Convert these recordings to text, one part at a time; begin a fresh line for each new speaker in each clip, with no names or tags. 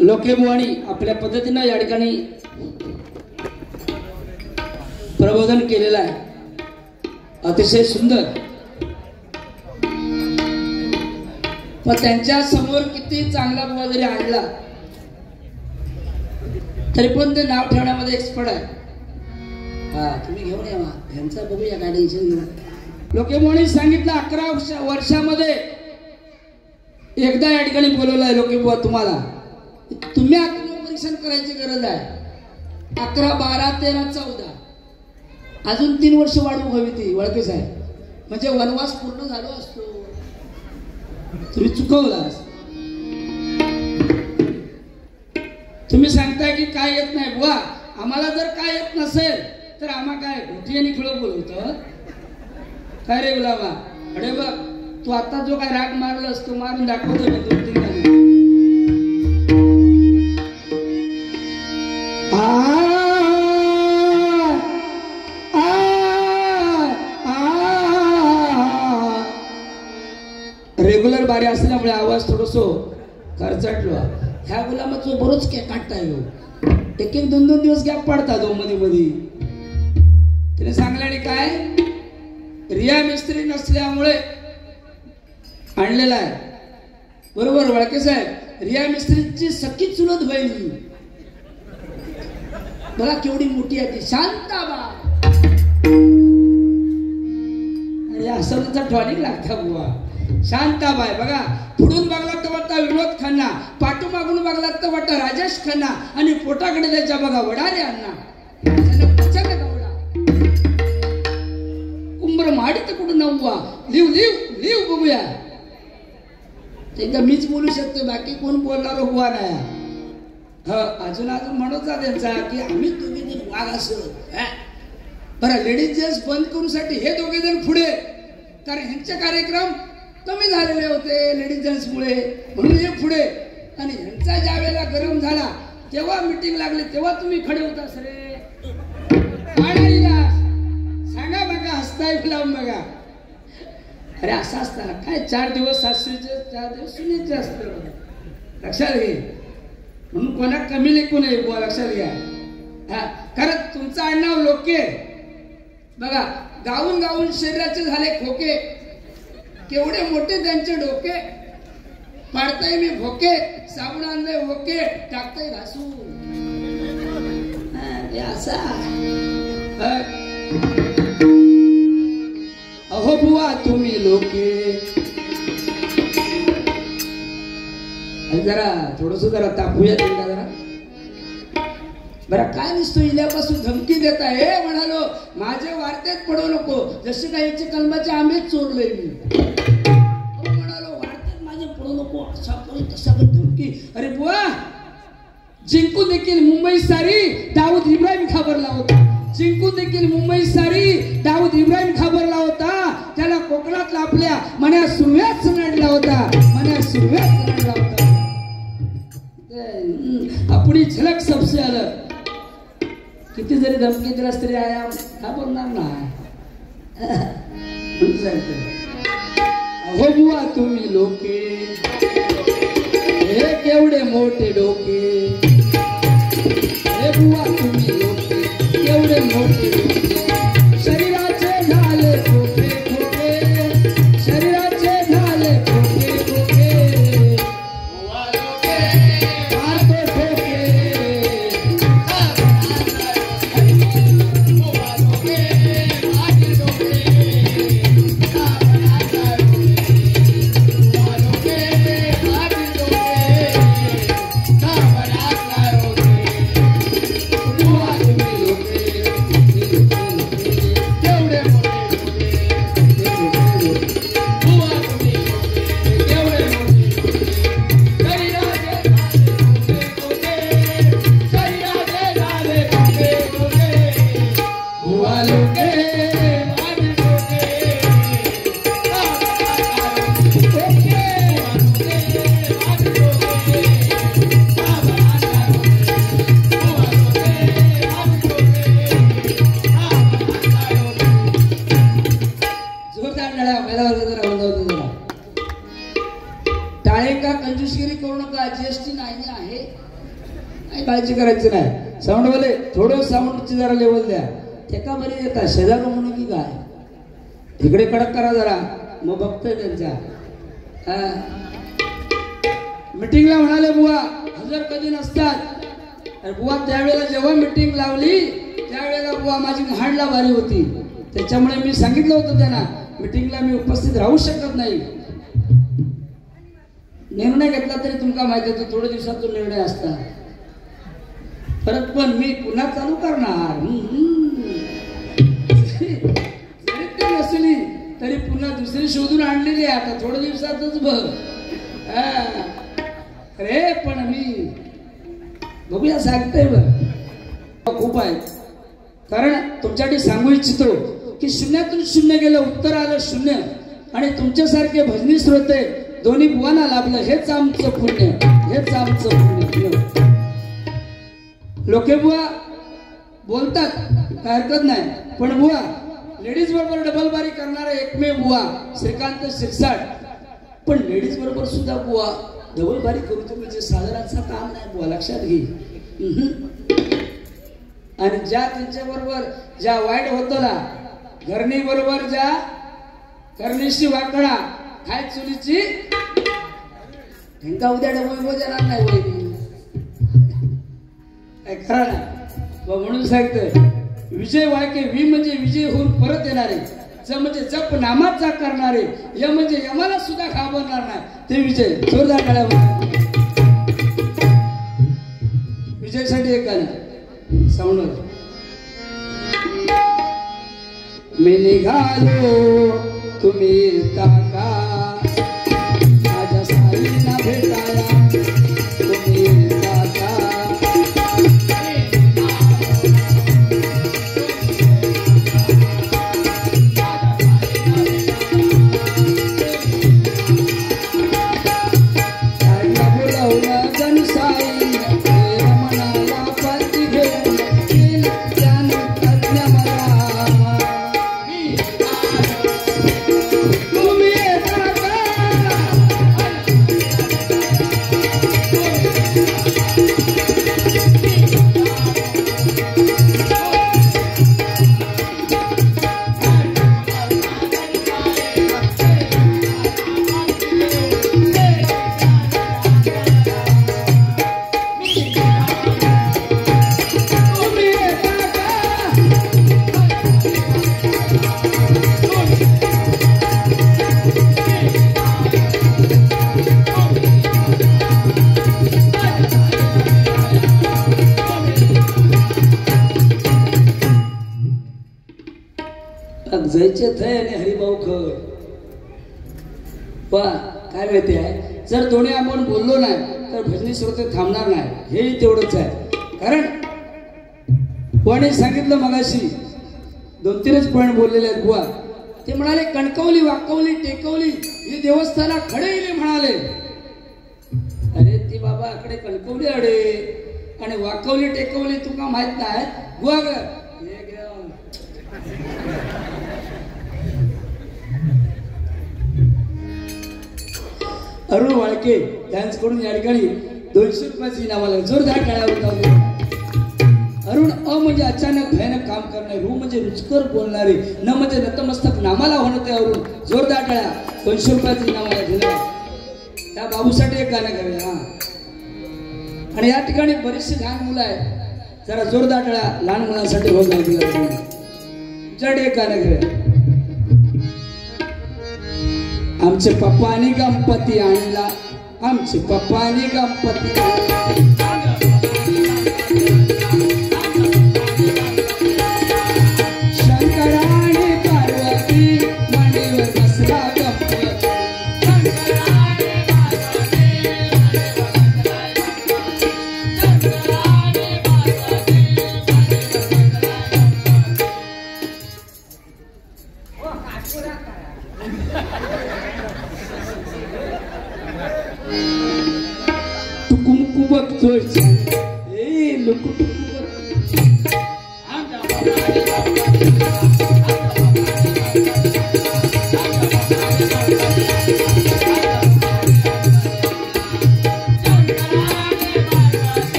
लोकेबुवाणी आपल्या पद्धतीनं या ठिकाणी प्रबोधन केलेलं आहे, अतिशय सुंदर. पण त्यांच्या समोर किती चांगला बुवा जरी आणला तरी पण ते नाव ठेवण्यामध्ये एक्सपर्ट आहे. हा, तुम्ही घेऊन या ह्यांचा बघूया काय टेन्शन घेऊन. लोकेबुवाणी सांगितलं 11 वर्षामध्ये एकदा या ठिकाणी बोलवलं आहे लोकेबुवा तुम्हाला. तुम्ही आत्मपरीक्षण करायची गरज आहे. 11, 12, 13, 14 अजून 3 वर्ष वाढवू हवी ती वळके साहेब, म्हणजे वनवास पूर्ण झालो असतो. तुम्ही चुकवलास. तुम्ही सांगताय की काय येत नाही बुवा. आम्हाला जर काय येत नसेल तर आम्हा काय घोटी आणि खिळं बोलवतो काय रे गुलाबा? अरे बघ तू आता जो काय राग मारलास तो मारून दाखवतो मी 2-3 गाणी. रेग्युलर बारी असल्यामुळे आवाज थोडसो खरचटलो. ह्या गुलामाचं बरोच काढताय लोक. 1-2 दिवस गॅप पडतात मध्ये मध्ये. तिने सांगल्याने काय रिया मिस्त्री नसल्यामुळे आणलेला आहे. बरोबर वळके साहेब, रिया मिस्त्रीची सख्खी चुलत बहिणी बघा केवढी मोठी आहे ती शांताबा. असं टॉनिक लागता बुवा. शांताबाई बघा, पुढून बघला तर वाटता विनोद खन्ना, पाठोमागून बघला तर वाटता राजेश खन्ना आणि पोटाकडे त्याच्या बघा वडाले अण्णा. कुंभर माडी तर कुठं नव्वा. लिव लिव लिव बघूया. एकदा मीच बोलू शकतो, बाकी कोण बोलणार हुआ नाही. अजून म्हणत जा त्यांचा की आम्ही दोघे जण वाघ असं. बरं लेडीज जेंट्स बंद करूसाठी हे दोघे जण पुढे, कारण ह्यांचे कार्यक्रम कमी झालेले होते लेडीज जेंट्स मुळे, म्हणून हे पुढे. आणि ह्यांचा ज्या वेळेला गरम झाला तेव्हा मीटिंग लागली तेव्हा तुम्ही खडे होतास रे. सांगा बघा, हसताय लावून बघा. अरे असं असताना काय 4 दिवस सासूचे 4 दिवस सुनेचे असतं. लक्षात घे. म्हणून कोणा कमी लेखू नये बुवा, लक्षात घ्या. कारण तुमचं आडनाव लोके बघा, गाऊन गाऊन शरीराचे झाले खोके. केवढे मोठे त्यांचे डोके. पाडताय मी भोके, साबण आणले ओके, टाकताय घासू. असा अहो बुवा तुम्ही लोके. जरा थोडस जरा तापूया का जरा. बरं काय नसतो इल्यापासून धमकी देता. हे म्हणालो माझे वार्तेत पडू नको, जसे काही याचे कलमाचे आंबेच चोरले मी. म्हणालो वार्तेत माझे पडू नको, असा करू तसा करू धमकी. अरे बुवा जिंकून देखील मुंबई सारी दाऊद इब्राहिम घाबरला होता. जिंकून देखील मुंबई सारी दाऊद इब्राहिम घाबरला होता. त्याला कोकणातला आपल्या मन्या सुरव्याच नडला होता. मन्या सुरव्याच नडला होता. अपनी झलक सबसे अलग. किती जरी धमकी दिलास तरी आया घाबरणार नाही. अहो बुवा तुम्ही लोके, हे केवढे मोठे डोके. हे बुवा तुम्ही लोके, केवढे मोठे डोके. शरीराचे झाले खोके खोके, शरीराचे झाले खोके खोके. माझी आहे, काही काळजी करायची नाही. साऊंडवाले थोडं साऊंडची जरा लेवल द्या. एका बरी येतात शेजार म्हणून की काय इकडे कडक करा जरा, मग बघतोय त्यांच्या. मिटिंगला म्हणाले बुवा हजर कधी नसतात. बुवा त्यावेळेला जेव्हा मिटिंग लावली त्यावेळेला बुवा माझी महाडला बारी होती, त्याच्यामुळे मी सांगितलं होतं त्यांना मिटिंगला मी उपस्थित राहू शकत नाही. निर्णय घेतला तरी तुमका माहिती होतं थोड्या दिवसातून निर्णय असतात. परत पण मी पुन्हा चालू करणार. जरी ते नसली तरी पुन्हा दुसरी शोधून आणलेली आहे आता थोड्या दिवसातच बघ. अरे पण मी बघूया सांगतोय बघ खूप आहे. कारण तुमच्यासाठी सांगू इच्छितो की शून्यातून शून्य गेलं, उत्तर आलं शून्य, आणि तुमच्यासारखे भजनी श्रोते दोन्ही बुवांना लाभलं. हेच आमचं पुण्य, हेच आमचं पुण्य. लोके बुवा बोलतात काय हरकत नाही, पण बुवा लेडीज बरोबर डबल बारी करणारा एकमेव बुवा श्रीकांत शिरसाट. पण लेडीज बरोबर सुद्धा बुवा डबल बारी करू म्हणजे साधारणचं काम नाही बुवा, लक्षात घे. आणि ज्या त्यांच्या बरोबर ज्या वाईट होतला घरणी बरोबर ज्या करणीशी वाकडा काय चुलीची ढेंका उद्या डबल जाणार नाही वहिनी खरा ना. म्हणून सांगतोय विजय वाळके वी म्हणजे विजय होऊन परत येणारे, ज म्हणजे जप नामाचा करणारे, य म्हणजे यमाला सुद्धा घाबरणार नाही ते विजय. जोरदार टाळ्या. विजयसाठी एक गाणं साऊंड. मी निघालो तुम्ही येता का माझ्या साईला भेटायला, तुम्ही येता का. हरिभाऊ खर काय माहिती आहे, जर दोन्ही आपण बोललो नाही तर भजनी श्रोते थांबणार नाही, हेही तेवढंच आहे. कारण कोणी सांगितलं मगाशी 2-3 पॉइंट बोललेले आहेत बुवा. ते म्हणाले कणकवली वाकवली टेकवली ही देवस्थाना खडे इले म्हणाले. अरे ती बाबा आकडे कणकवली अडे आणि वाकवली टेकवली तुका माहित नाही बुवा. अरुण वाळके यांच्याकडून या ठिकाणी 200 रुपयाची इनामाला जोरदार टाळ्या होतात. अरुण अ म्हणजे अचानक भयानक काम करणारे, रु म्हणजे रुचकर बोलणारे, न म्हणजे नतमस्तक नामाला होणते. अरुण जोरदार टाळ्या. 200 रुपयाची इनामाला दिला. त्या बाबूसाठी एक गाणं करूया. आणि या ठिकाणी बरीचशी लहान मुलं आहेत, जरा जोरदार टाळ्या लहान मुलांसाठी होत नाही दिला. तुमच्याकडे एक गाणं करूया. आमचे पप्पानी गणपती आणला, आमचे पप्पानी गणपती शंकराने पार्वती मांडीवर बसला गणपती.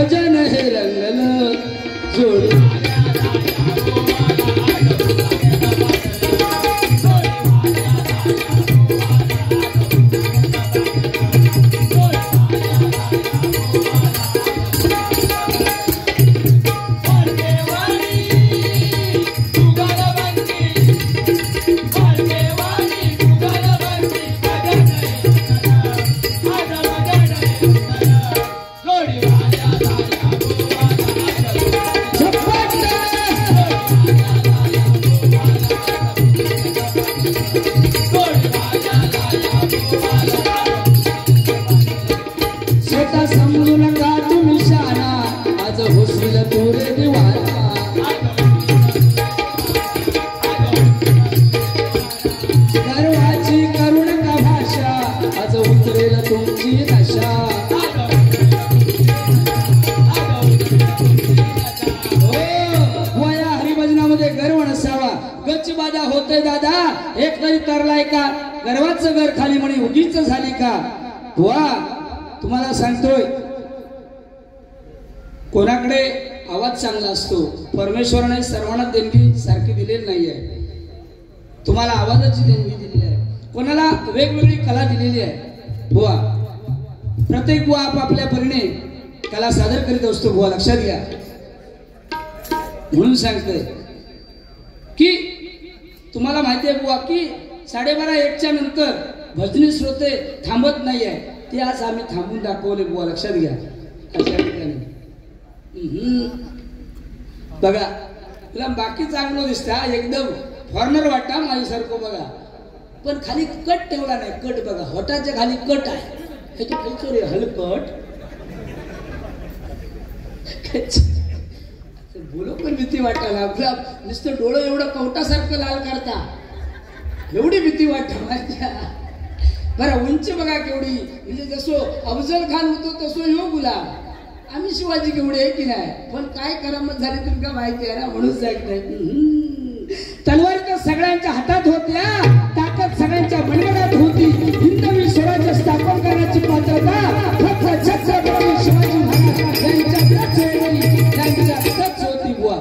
भजन हे रंगलं जोडी गर्वाचं घर खाली म्हणे उगीच झाली का वा तुम्हाला सांगतोय कोणाकडे आवाज चांगला असतो परमेश्वराने सर्वांना देणगी सारखी दिलेली नाहीये तुम्हाला आवाजाची देणगी दिलेली आहे कोणाला वेगवेगळी कला दिलेली आहे बुवा प्रत्येक बुवा आपापल्या परीने कला सादर करीत असतो बुवा लक्षात घ्या म्हणून सांगतोय की तुम्हाला माहिती आहे बुवा की 12:30-1च्या नंतर भजनी श्रोते थांबत नाहीये ते आज आम्ही थांबून दाखवले बुवा लक्षात घ्या अशा ठिकाणी बघा तुला बाकी चांगलं दिसता एकदम फॉरनर वाटता माझ्यासारखं बघा पण खाली कट ठेवला नाही कट बघा होटाच्या खाली कट आहे हे तू खायचो रे हलकट बोलो पण भीती वाटायला आपला नुसतं डोळं एवढं कवटासारखं लाल करता एवढी भीती वाटते माझ्या बरं उंची बघा केवढी म्हणजे जसं अफजल खान होतो तसं ह्यो गुलाम आम्ही शिवाजी केवढे आहे की नाही पण काय करामत झाली तुमका माहिती आहे ना म्हणून सांगत नाही तलवार तर सगळ्यांच्या हातात होत्या ताकद सगळ्यांच्या मनगटात होती हिंदवी स्वराज्य स्थापन करण्याची पात्रता फक्त छत्रपती शिवाजी महाराज यांच्यातच होती बुवा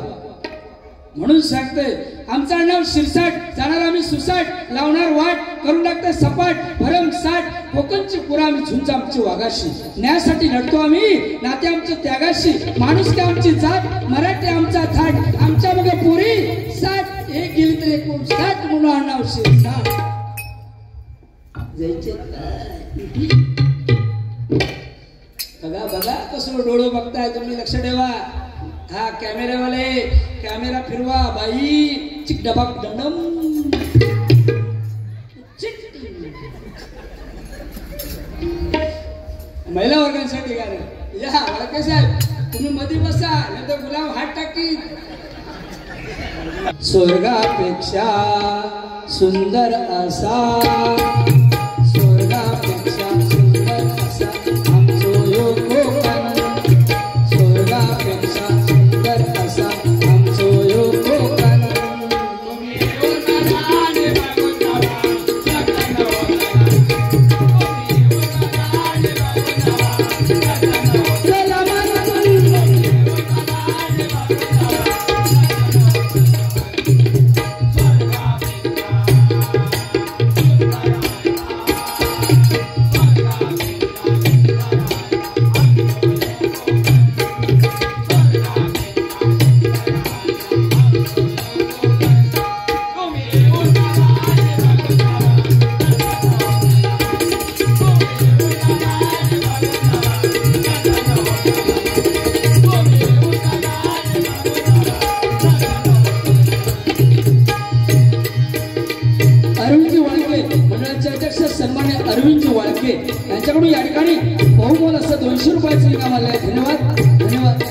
म्हणून सांगतोय आमचं नाव शिरसाट जाणार आम्ही सुसाट लावणार वाट करून टाकतोय सपाट भरमसाट कोकणची पुरा आम्ही झुंज आमची वाघाशी न्यायासाठी लढतो आम्ही नाते आमच्या त्यागाशी माणूस का आमची जात मराठी आमचा थाट आमच्या मग पुरी साठ एक गेली तर 59 म्हणून नाव शिरसाट जायचे बघा बघा कसं डोळं बघताय तुम्ही लक्ष ठेवा हा कॅमेरावाले कॅमेरा फिरवा बाई चिक डबाक डंडम महिला वर्गांसाठी गाणं या वळके साहेब तुम्ही मध्ये बसा नाही तर गुलाम हात टाकी स्वर्गापेक्षा सुंदर असा स्वर्गापेक्षा सुंदर असा आमचो यो कोकण स्वर्गापेक्षा सुंदर असा आमचो यो कोकण यांच्याकडून या ठिकाणी बहुमोल असं 200 रुपयाचं इनाम आलंय धन्यवाद धन्यवाद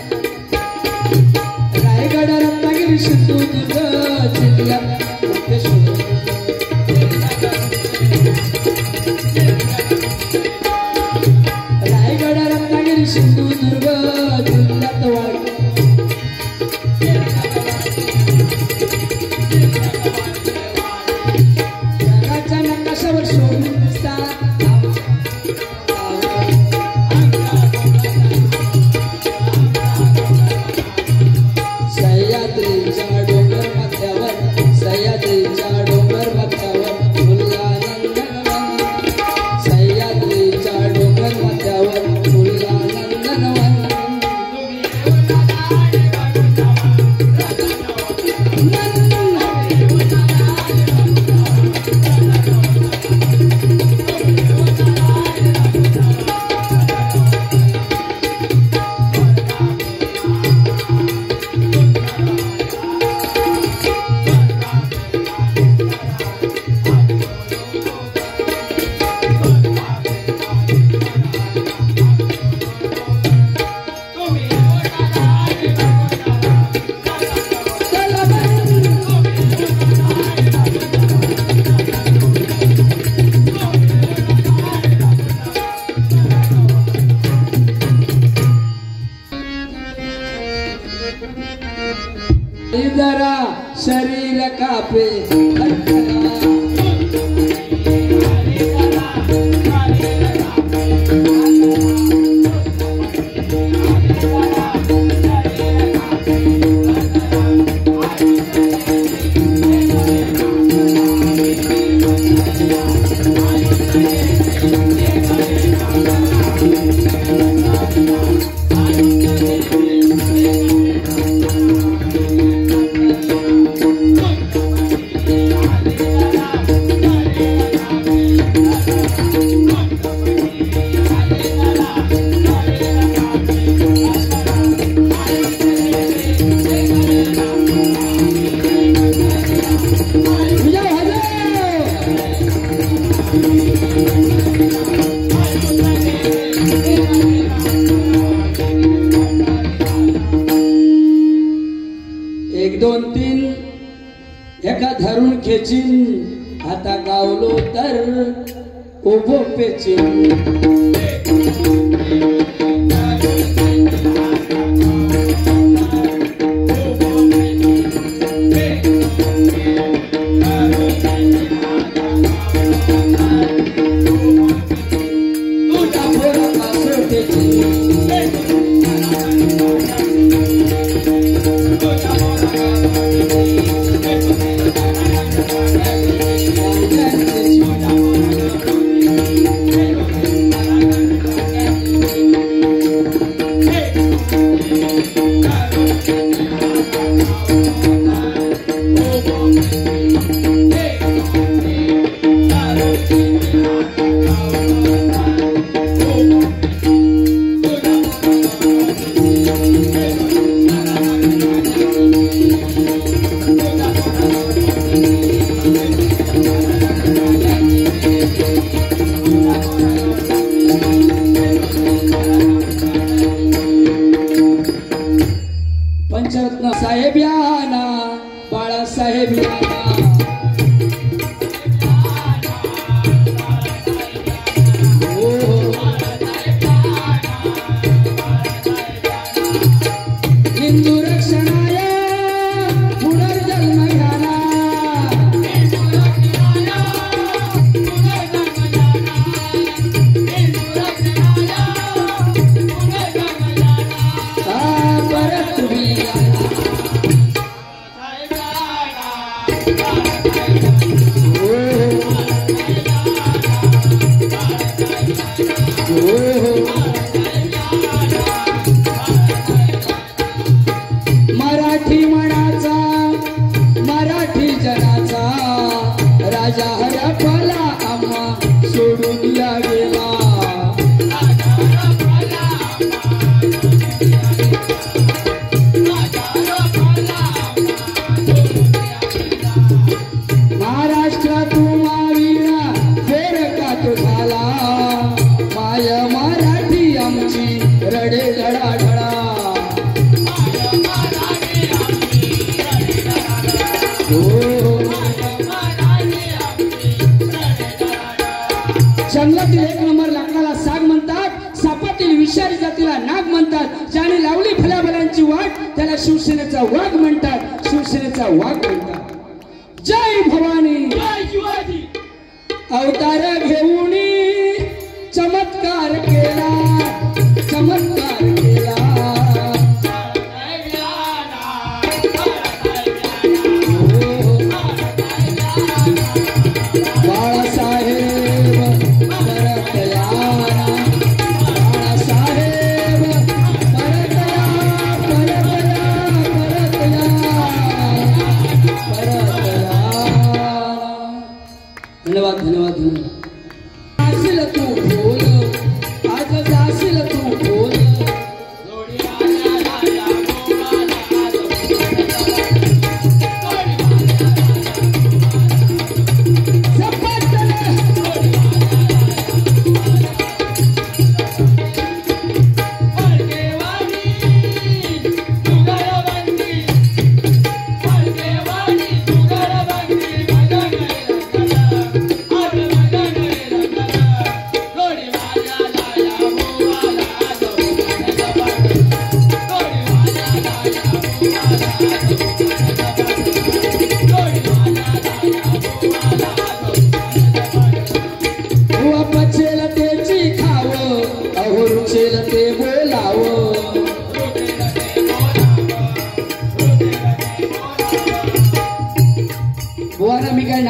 रायगड रत्नागिरी सिंधुदुर्ग जिल्ह्यात रायगड रत्नागिरी सिंधुदुर्ग जिल्ह्यात जगाच्या नकाशावर शोभून दिसतात जरा शरीर कापे एका धरून खेचीन आता गावलो तर उभो पेचीन पंचरत्न साहेब याना बाळासाहेब याना हिंदू रक्षणाय पुनर्जन्म घ्याना परत तुम्ही मराठी मनाचा मराठी जनाचा राजा हरपला आम्हा सोडून या गेला महाराष्ट्रातून मावीना फेर का तो झाला माय मराठी आमची रडे धडाधडा जंगलातील एक नंबर लाकडाला साग म्हणतात सापातील विषारी जातीला नाग म्हणतात ज्याने लावली फलाफलांची वाट त्याला शिवसेनेचा वाघ म्हणतात शिवसेनेचा वाघ म्हणतात जय भवानी जय शिवाजी अवतार घेऊन चमत्कार केला चमत्कार केला बाळासाहेब परत याना बाळासाहेब परत याना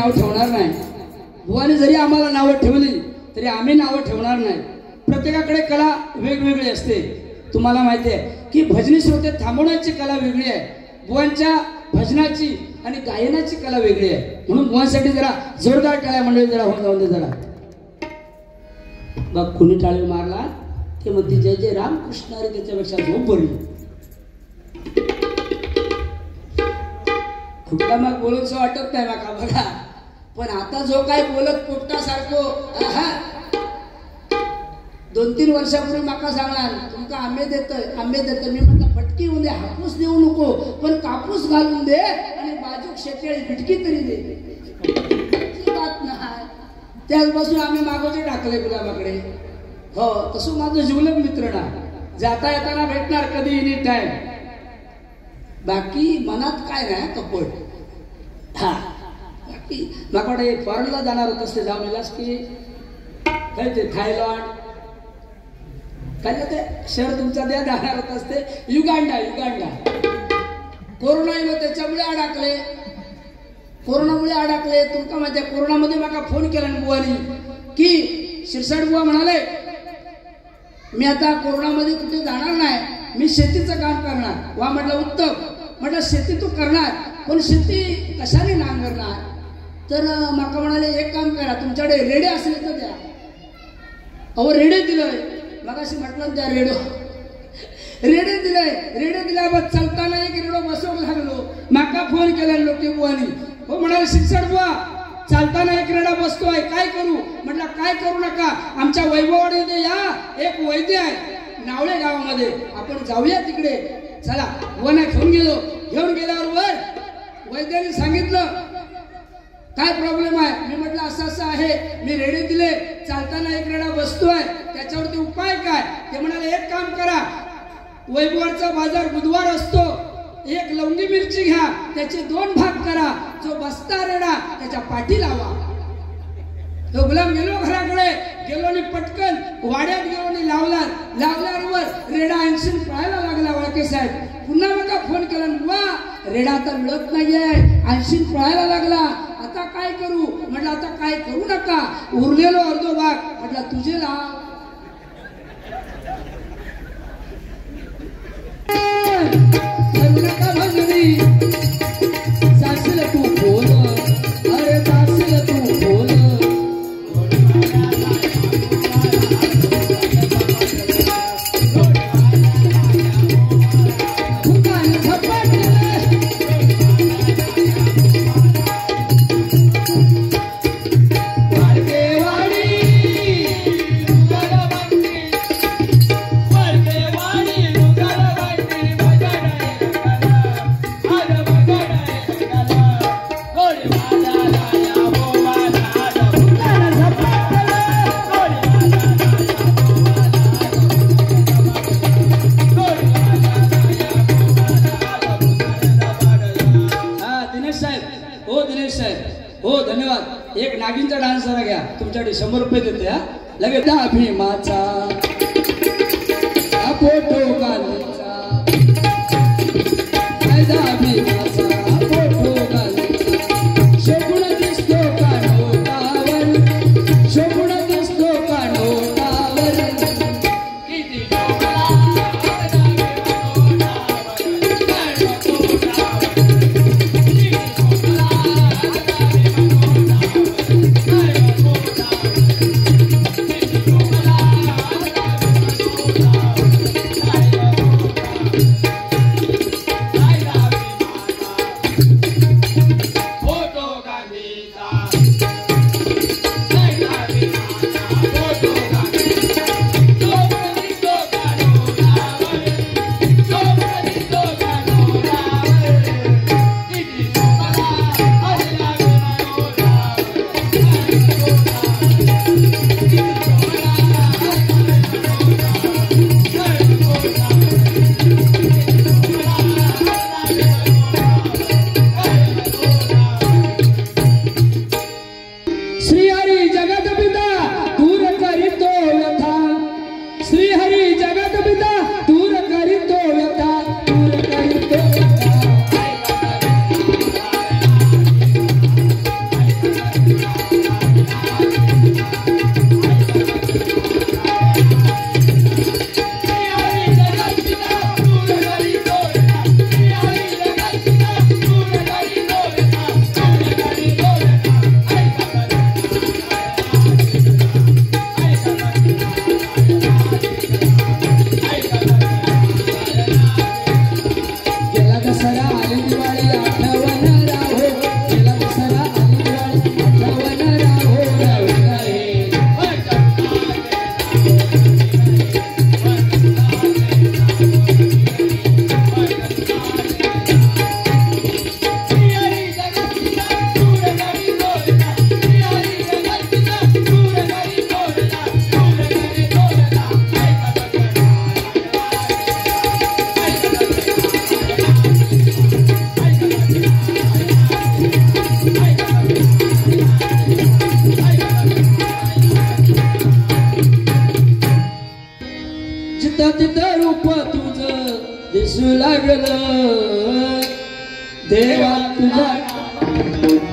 नाव ठेवणार नाही. बुवाने जरी आम्हाला नावं ठेवली तरी आम्ही नावं ठेवणार नाही. प्रत्येकाकडे कला वेगवेगळी असते. तुम्हाला माहिती आहे की भजनी श्रोते थांबवण्याची कला वेगळी आहे, बुवांच्या भजनाची आणि गायनाची कला वेगळी आहे. म्हणून बुवांसाठी जरा जोरदार टाळ्या मंडळी जरा होऊन जाऊन दे जरा. बघ कुणी टाळी मारला ते म्हणते जय जय रामकृष्ण हरी, त्याच्यापेक्षा झोप बरी. कुठला मग बोलूच वाटत नाही माका बघा, पण आता जो काय बोलत पोपटासारखो 2-3 वर्षापूर्वी माका सांगणार तुमका आंबे देतोय. मी म्हटलं फटकी होऊन दे, हापूस देऊ नको, पण कापूस घालून दे आणि बाजूक शेकेळी बिटकी तरी दे. बात नाही. त्याचपासून आम्ही मागोचे टाकले गुलाबाकडे. हो तसं माझं जिवलग मित्र ना, जाता येताना भेटणार कधी एनी टाइम. बाकी मनात काय नाही कपट. हा बाकी माकडे फॉरेनला जाणार होत असते, जाऊन येलास की काय ते थायलंड काय ते शहर तुमचा द्या जाणार होत असते. युगांडा कोरोना येलो त्याच्यामुळे अडकले. कोरोनामुळे अडकले. तुमका माहिती आहे कोरोनामध्ये माका फोन केला बुवानी की शिरसाट बुवा म्हणाले मी आता कोरोनामध्ये कुठे जाणार नाही, मी शेतीचं काम करणार. वा म्हटलं उत्तम. म्हटलं शेती तू करणार पण शेती कशाने नांगरणार. तर माका म्हणाले एक काम करा, तुमच्याकडे रेडे असले तर द्या. अहो रेडे दिलंय मगाशी म्हटलं त्या रेडे दिलाय बस चालताना एक रेडो बसवून लागलो. माका फोन केला लोके बुवानी. हो म्हणाले शिरसाट बुवा चालताना एक रेडा बसतोय, काय करू. म्हटलं काय करू नका, आमच्या वैभववाडीमध्ये या, एक वैद्य आहे नावळे गावामध्ये, आपण जाऊया तिकडे. चला बुवाना घेऊन गेल्यावर वर वैद्याने सांगितलं काय प्रॉब्लेम आहे. मी म्हटलं असं आहे, मी रेडे दिले, चालताना एक रेडा बसतोय, त्याच्यावरती उपाय काय. ते म्हणाले एक काम करा, वैभववाडचा बाजार बुधवार असतो, एक लवंगी मिरची घ्या, त्याचे 2 भाग करा, जो बसता रेडा त्याच्या पाठी लावा. तो गुलाम गेलो घराकडे, गेलो आणि पटकन वाड्यात गेलो आणि लावल्यावर रेडा 80 पळायला लागला. वाळके साहेब पुन्हा मग फोन केला, वा रेडा आता मिळत नाहीये, 80 पळायला लागला, आता काय करू. म्हटलं आता काय करू नका, उरलेलो अर्धो भाग म्हटलं तुझे लाव. नका भजनी जाशील तू बोल, अरे जाशील तू बोल. एक नागिनचा डान्स जरा घ्या, तुमच्याकडे 100 रुपये देते. हा लगेच भीमाचा फोटो घालायचा, भीमाचा फोटो घालायचा. शोभून दिसतो का नोटावर, शोभून दिसतो का नोटावर. लागलं देवा तुझा